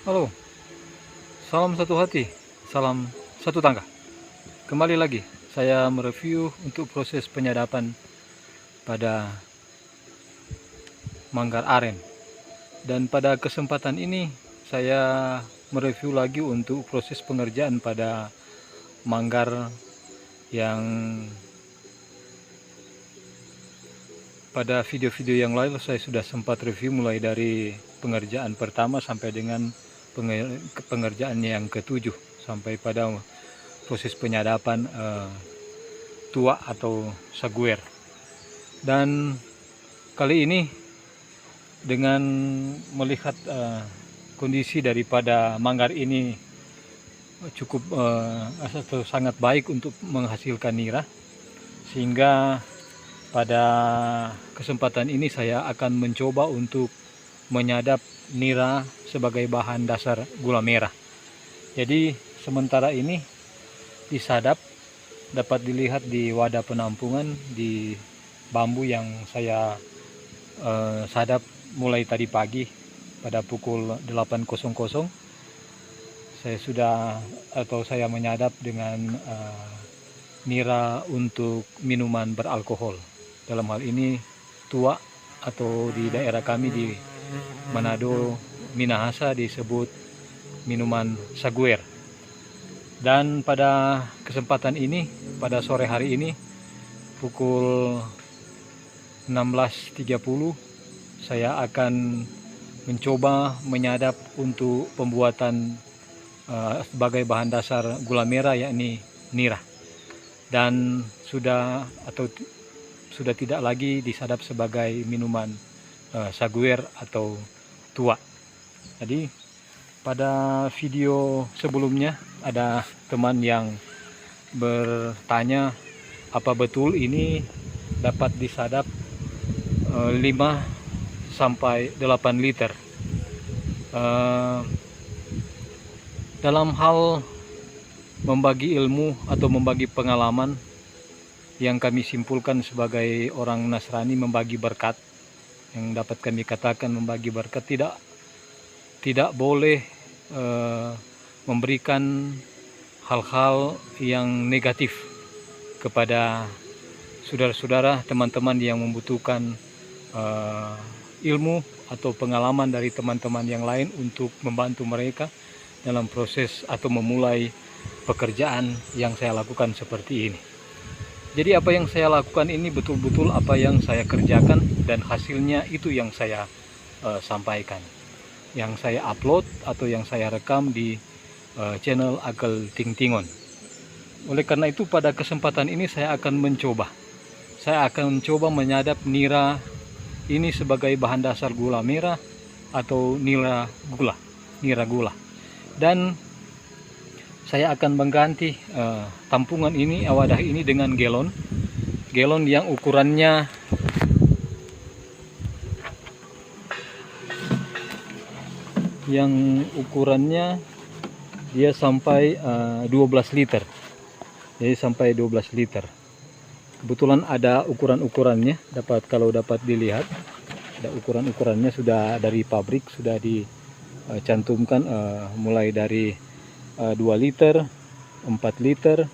Halo, salam satu hati, salam satu tangga. Kembali lagi, saya mereview untuk proses penyadapan pada manggar aren. Dan pada kesempatan ini, saya mereview lagi untuk proses pengerjaan pada manggar yang pada video-video yang lain saya sudah sempat review mulai dari pengerjaan pertama sampai dengan pengerjaan yang ketujuh sampai pada proses penyadapan tua atau saguer. Dan kali ini dengan melihat kondisi daripada manggar ini cukup atau sangat baik untuk menghasilkan nira, sehingga pada kesempatan ini saya akan mencoba untuk menyadap nira sebagai bahan dasar gula merah. Jadi sementara ini disadap dapat dilihat di wadah penampungan di bambu yang saya sadap mulai tadi pagi pada pukul 8.00. Saya menyadap dengan nira untuk minuman beralkohol. Dalam hal ini tua, atau di daerah kami di Manado, Minahasa disebut minuman saguer. Dan pada kesempatan ini, pada sore hari ini pukul 16.30, saya akan mencoba menyadap untuk pembuatan sebagai bahan dasar gula merah, yakni nira. Dan sudah tidak lagi disadap sebagai minuman saguer atau tua. Jadi pada video sebelumnya ada teman yang bertanya apa betul ini dapat disadap 5 sampai 8 liter. Dalam hal membagi ilmu atau membagi pengalaman, yang kami simpulkan sebagai orang Nasrani membagi berkat, yang dapat kami katakan membagi berkat, tidak boleh memberikan hal-hal yang negatif kepada saudara-saudara, teman-teman yang membutuhkan ilmu atau pengalaman dari teman-teman yang lain untuk membantu mereka dalam proses atau memulai pekerjaan yang saya lakukan seperti ini. Jadi apa yang saya lakukan ini betul-betul apa yang saya kerjakan, dan hasilnya itu yang saya sampaikan, yang saya upload atau yang saya rekam di channel Agel Ting Tingon. Oleh karena itu pada kesempatan ini saya akan mencoba menyadap nira ini sebagai bahan dasar gula merah atau nira gula. Dan saya akan mengganti tampungan ini, wadah ini dengan galon yang ukurannya dia sampai 12 liter. Jadi sampai 12 liter. Kebetulan ada ukurannya, kalau dapat dilihat ada ukurannya sudah dari pabrik, sudah dicantumkan mulai dari 2 liter, 4 liter,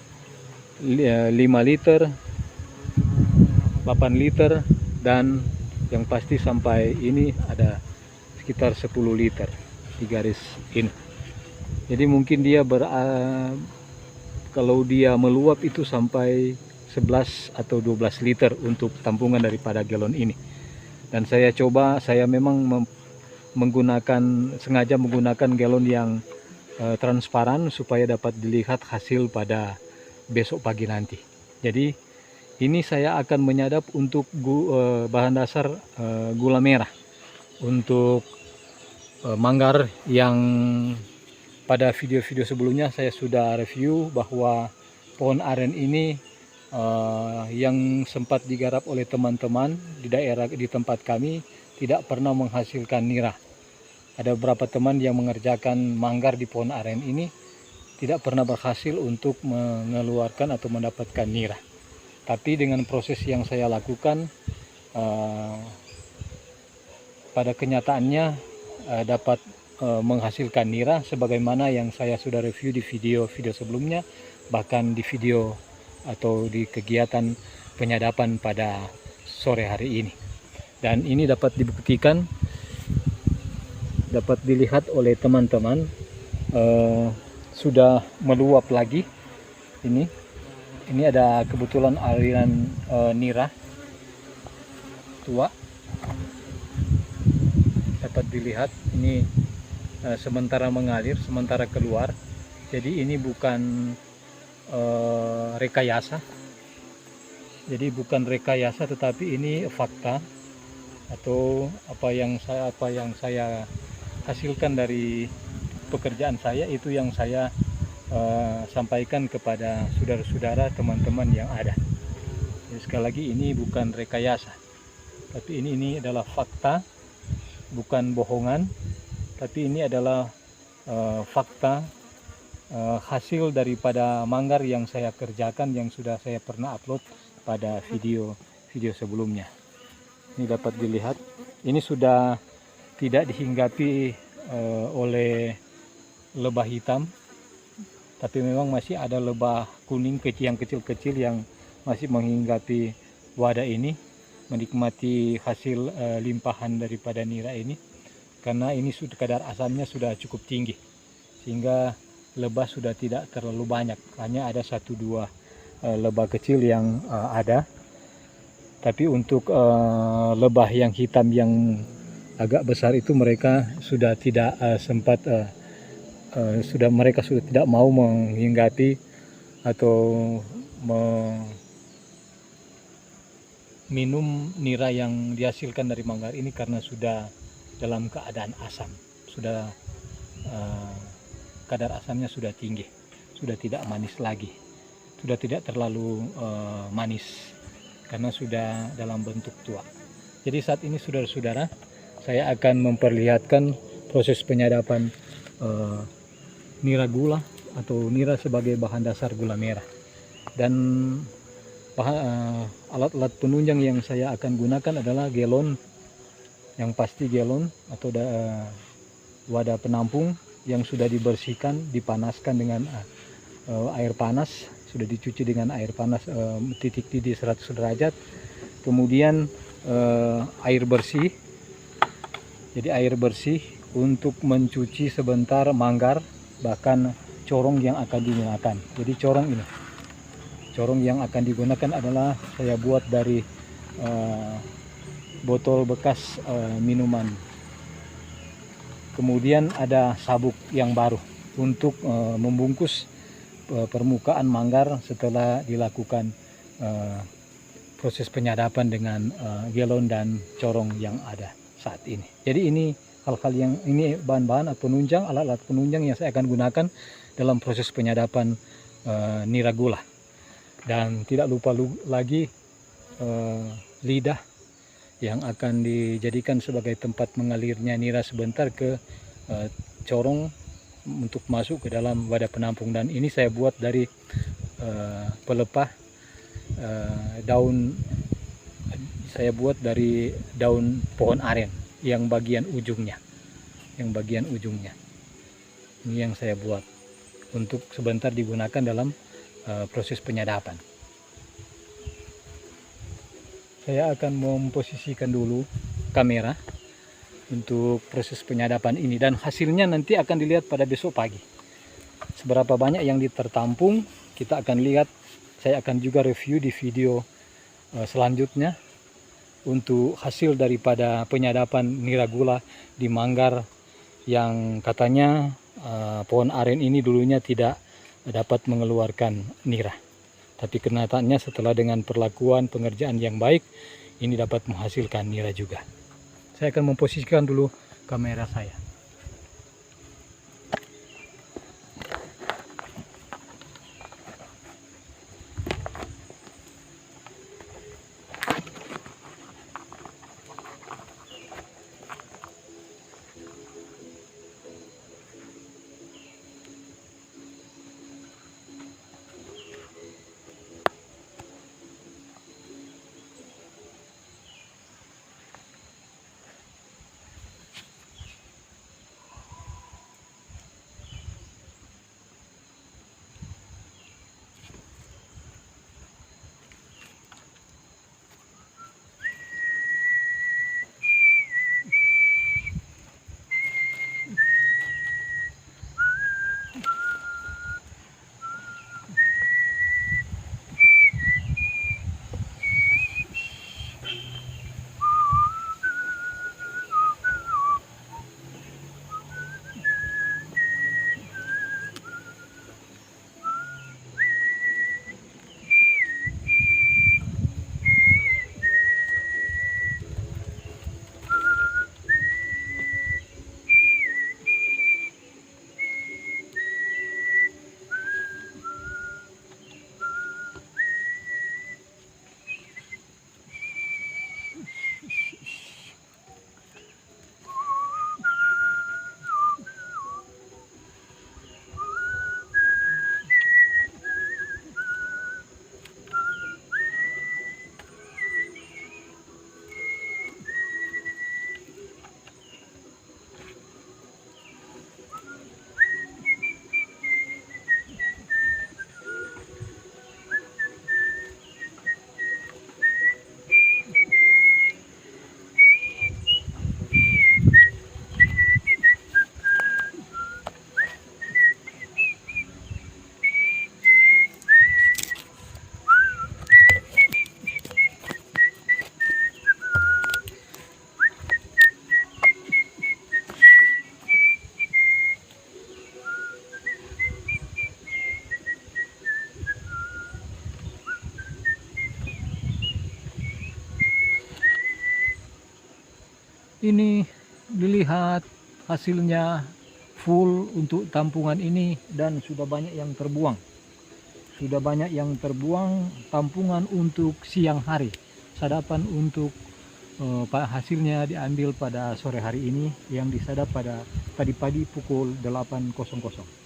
5 liter, 8 liter, dan yang pasti sampai ini ada sekitar 10 liter di garis ini. Jadi mungkin dia kalau dia meluap itu sampai 11 atau 12 liter untuk tampungan daripada galon ini. Dan saya memang sengaja menggunakan galon yang transparan supaya dapat dilihat hasil pada besok pagi nanti. Jadi ini saya akan menyadap untuk bahan dasar gula merah untuk manggar yang pada video-video sebelumnya saya sudah review bahwa pohon aren ini yang sempat digarap oleh teman-teman di tempat kami tidak pernah menghasilkan nira. Ada beberapa teman yang mengerjakan manggar di pohon aren ini tidak pernah berhasil untuk mengeluarkan atau mendapatkan nira. Tapi dengan proses yang saya lakukan, pada kenyataannya dapat menghasilkan nira sebagaimana yang saya sudah review di video-video sebelumnya, bahkan di video atau di kegiatan penyadapan pada sore hari ini. Dan ini dapat dibuktikan, dapat dilihat oleh teman-teman, sudah meluap lagi. Ini ada kebetulan aliran nira tua, dapat dilihat ini sementara mengalir, sementara keluar. Jadi ini bukan rekayasa. Jadi bukan rekayasa, tetapi ini fakta atau apa yang saya hasilkan dari pekerjaan saya, itu yang saya sampaikan kepada saudara-saudara, teman-teman yang ada. Jadi sekali lagi, ini bukan rekayasa, tapi ini adalah fakta, bukan bohongan, tapi ini adalah fakta hasil daripada manggar yang saya kerjakan, yang sudah saya pernah upload pada video sebelumnya. Ini dapat dilihat, ini sudah tidak dihinggapi oleh lebah hitam, tapi memang masih ada lebah kuning yang kecil-kecil yang masih menghinggapi wadah ini, menikmati hasil limpahan daripada nira ini, karena ini sudah kadar asamnya sudah cukup tinggi, sehingga lebah sudah tidak terlalu banyak, hanya ada 1-2 lebah kecil yang ada. Tapi untuk lebah yang hitam yang agak besar itu mereka sudah tidak sempat mereka sudah tidak mau menghinggapi atau minum nira yang dihasilkan dari manggar ini, karena sudah dalam keadaan asam, sudah kadar asamnya sudah tinggi, sudah tidak manis lagi, sudah tidak terlalu manis, karena sudah dalam bentuk tua. Jadi saat ini saudara-saudara, saya akan memperlihatkan proses penyadapan nira gula atau nira sebagai bahan dasar gula merah. Dan alat-alat penunjang yang saya akan gunakan adalah galon, yang pasti galon atau wadah penampung yang sudah dibersihkan, dipanaskan dengan air panas, sudah dicuci dengan air panas titik didih 100 derajat. Kemudian air bersih, jadi air bersih untuk mencuci sebentar manggar, bahkan corong yang akan digunakan. Jadi corong yang akan digunakan adalah saya buat dari botol bekas minuman. Kemudian ada sabuk yang baru untuk membungkus permukaan manggar setelah dilakukan proses penyadapan dengan galon dan corong yang ada saat ini. Jadi ini hal-hal yang ini bahan-bahan atau penunjang, alat-alat penunjang yang saya akan gunakan dalam proses penyadapan nira gula. Dan tidak lupa lagi lidah yang akan dijadikan sebagai tempat mengalirnya nira sebentar ke corong untuk masuk ke dalam wadah penampung. Dan ini saya buat dari pelepah daun, saya buat dari daun pohon aren yang bagian ujungnya, ini yang saya buat untuk sebentar digunakan dalam proses penyadapan. Saya akan memposisikan dulu kamera untuk proses penyadapan ini, dan hasilnya nanti akan dilihat pada besok pagi. Seberapa banyak yang tertampung kita akan lihat. Saya akan juga review di video selanjutnya untuk hasil daripada penyadapan nira gula di manggar yang katanya pohon aren ini dulunya tidak dapat mengeluarkan nira. Tapi kenyataannya setelah dengan perlakuan pengerjaan yang baik, ini dapat menghasilkan nira juga. Saya akan memposisikan dulu kamera saya. ini dilihat hasilnya full untuk tampungan ini, dan sudah banyak yang terbuang. Sudah banyak yang terbuang tampungan untuk siang hari. Sadapan untuk hasilnya diambil pada sore hari ini, yang disadap pada tadi pagi pukul 8.00.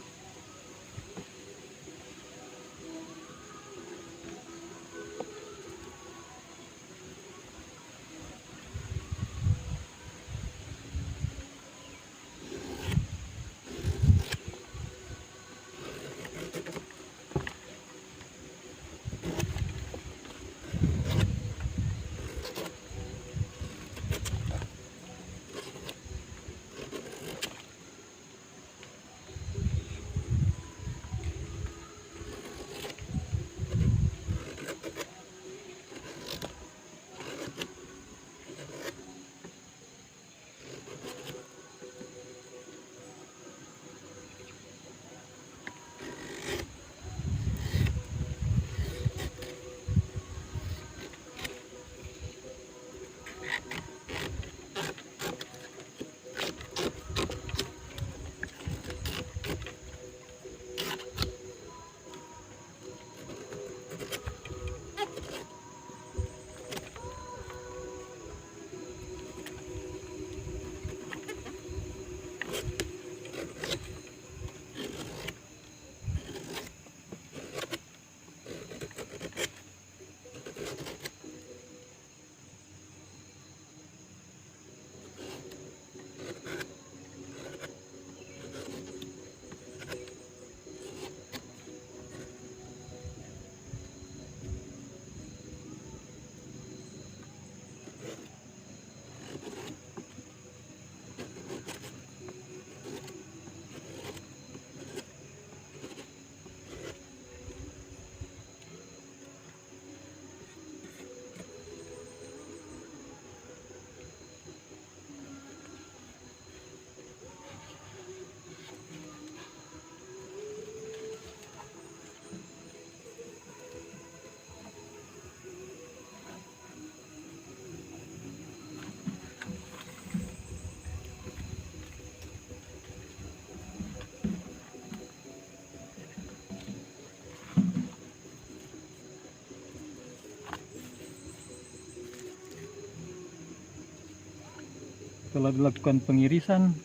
Telah dilakukan pengirisan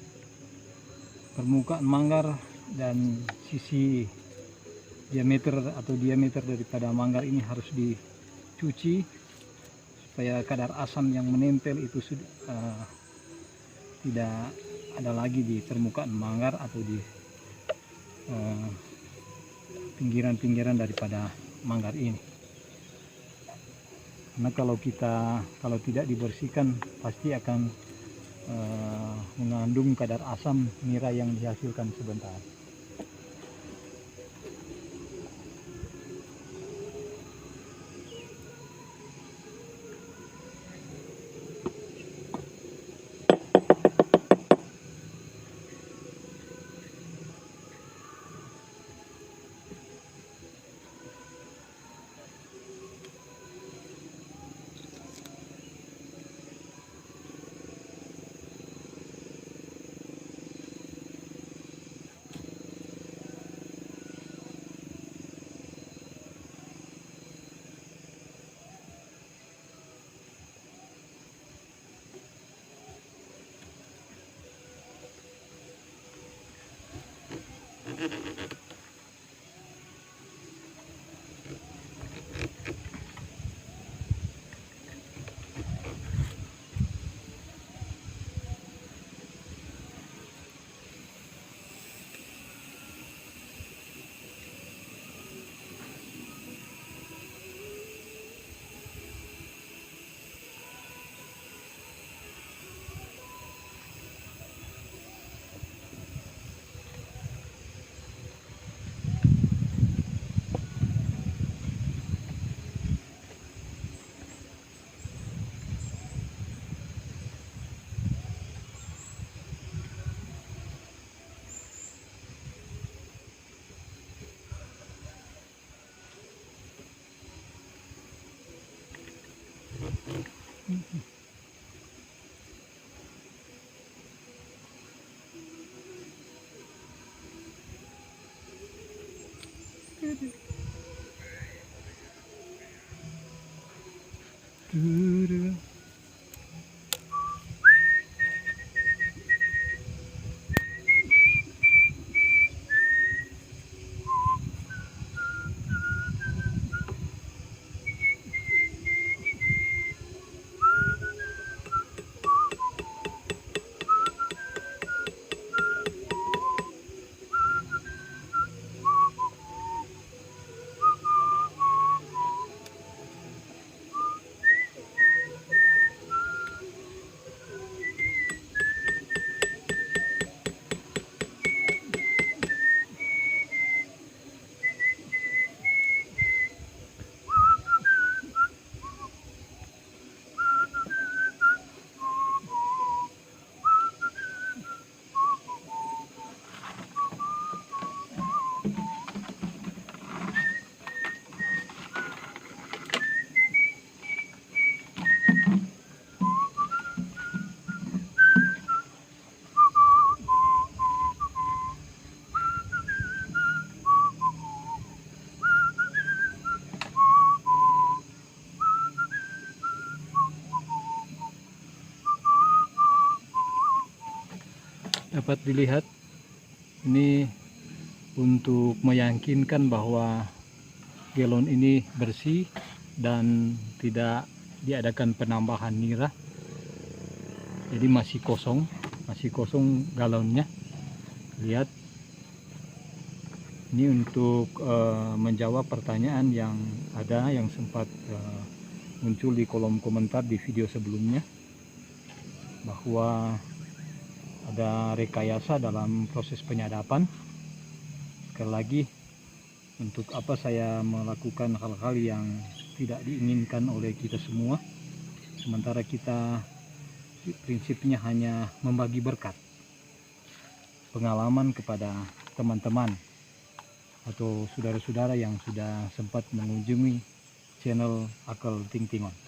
permukaan manggar, dan sisi diameter daripada manggar ini harus dicuci supaya kadar asam yang menempel itu tidak ada lagi di permukaan manggar atau di pinggiran-pinggiran daripada manggar ini. Karena kalau tidak dibersihkan pasti akan mengandung kadar asam nira yang dihasilkan sebentar. Dapat dilihat ini untuk meyakinkan bahwa galon ini bersih dan tidak diadakan penambahan nira. Jadi masih kosong galonnya. Lihat, ini untuk menjawab pertanyaan yang ada yang sempat muncul di kolom komentar di video sebelumnya, bahwa ada rekayasa dalam proses penyadapan. Sekali lagi, untuk apa saya melakukan hal-hal yang tidak diinginkan oleh kita semua, sementara kita prinsipnya hanya membagi berkat pengalaman kepada teman-teman atau saudara-saudara yang sudah sempat mengunjungi channel Akel Ting Tingon.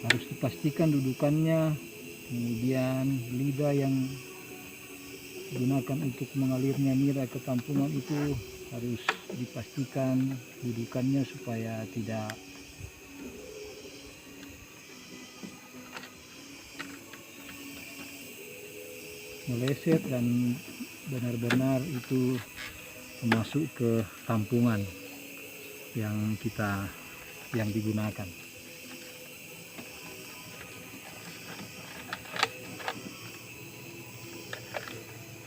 Harus dipastikan dudukannya, kemudian lidah yang digunakan untuk mengalirnya nira ke tampungan itu harus dipastikan dudukannya supaya tidak meleset dan benar-benar itu masuk ke tampungan yang digunakan.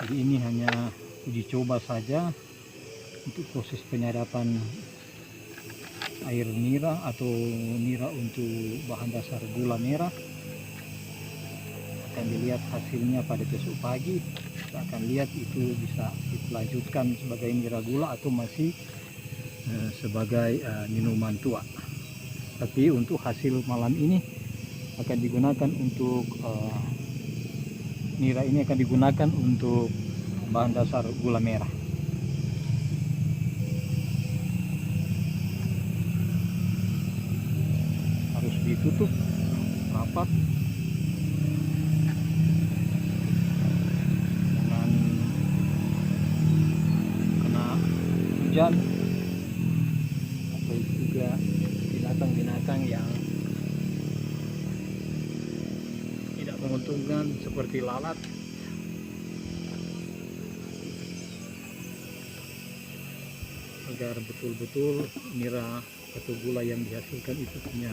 Jadi ini hanya uji coba saja untuk proses penyadapan air nira atau nira untuk bahan dasar gula merah. Akan dilihat hasilnya pada besok pagi. Kita akan lihat itu bisa dilanjutkan sebagai nira gula atau masih sebagai minuman tua. Tapi untuk hasil malam ini akan digunakan untuk nira ini akan digunakan untuk bahan dasar gula merah. Harus ditutup rapat hujan atau juga binatang-binatang yang tidak menguntungkan seperti lalat. Agar betul-betul nira atau gula yang dihasilkan itu punya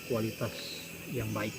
kualitas yang baik.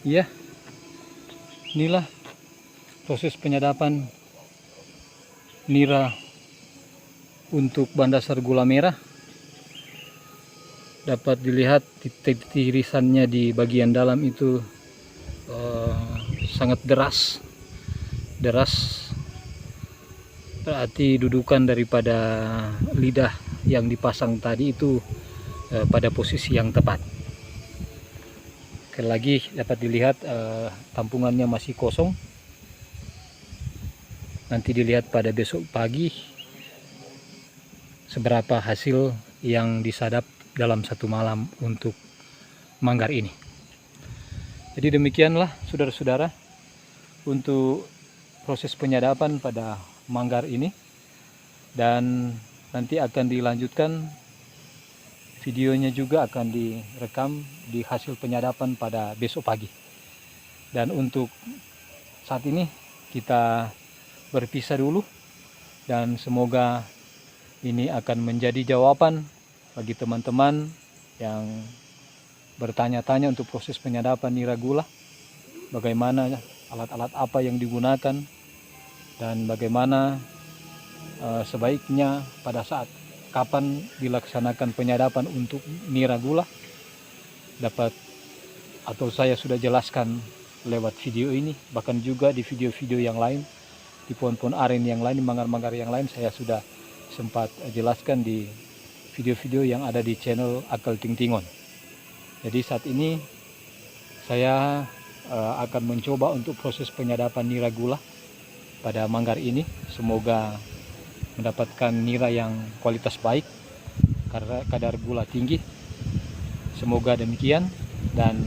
Iya, inilah proses penyadapan nira untuk bahan dasar gula merah. Dapat dilihat titik irisannya di bagian dalam itu sangat deras. Berarti dudukan daripada lidah yang dipasang tadi itu pada posisi yang tepat. Sekali lagi dapat dilihat tampungannya masih kosong. Nanti dilihat pada besok pagi seberapa hasil yang disadap dalam satu malam untuk manggar ini. Jadi demikianlah saudara-saudara untuk proses penyadapan pada manggar ini, dan nanti akan dilanjutkan videonya juga akan direkam di hasil penyadapan pada besok pagi. Dan untuk saat ini kita berpisah dulu, dan semoga ini akan menjadi jawaban bagi teman-teman yang bertanya-tanya untuk proses penyadapan nira gula, bagaimana alat-alat apa yang digunakan, dan bagaimana sebaiknya pada saat kapan dilaksanakan penyadapan untuk nira gula. Dapat atau saya sudah jelaskan lewat video ini, bahkan juga di video-video yang lain, di pohon-pohon aren yang lain, di manggar-manggar yang lain, saya sudah sempat jelaskan di video-video yang ada di channel Akal Ting Tingon. Jadi saat ini saya akan mencoba untuk proses penyadapan nira gula pada manggar ini. Semoga mendapatkan nira yang kualitas baik karena kadar gula tinggi. Semoga demikian, dan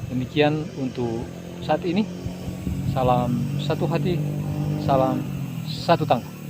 demikian untuk saat ini. Salam satu hati, salam satu tangguh.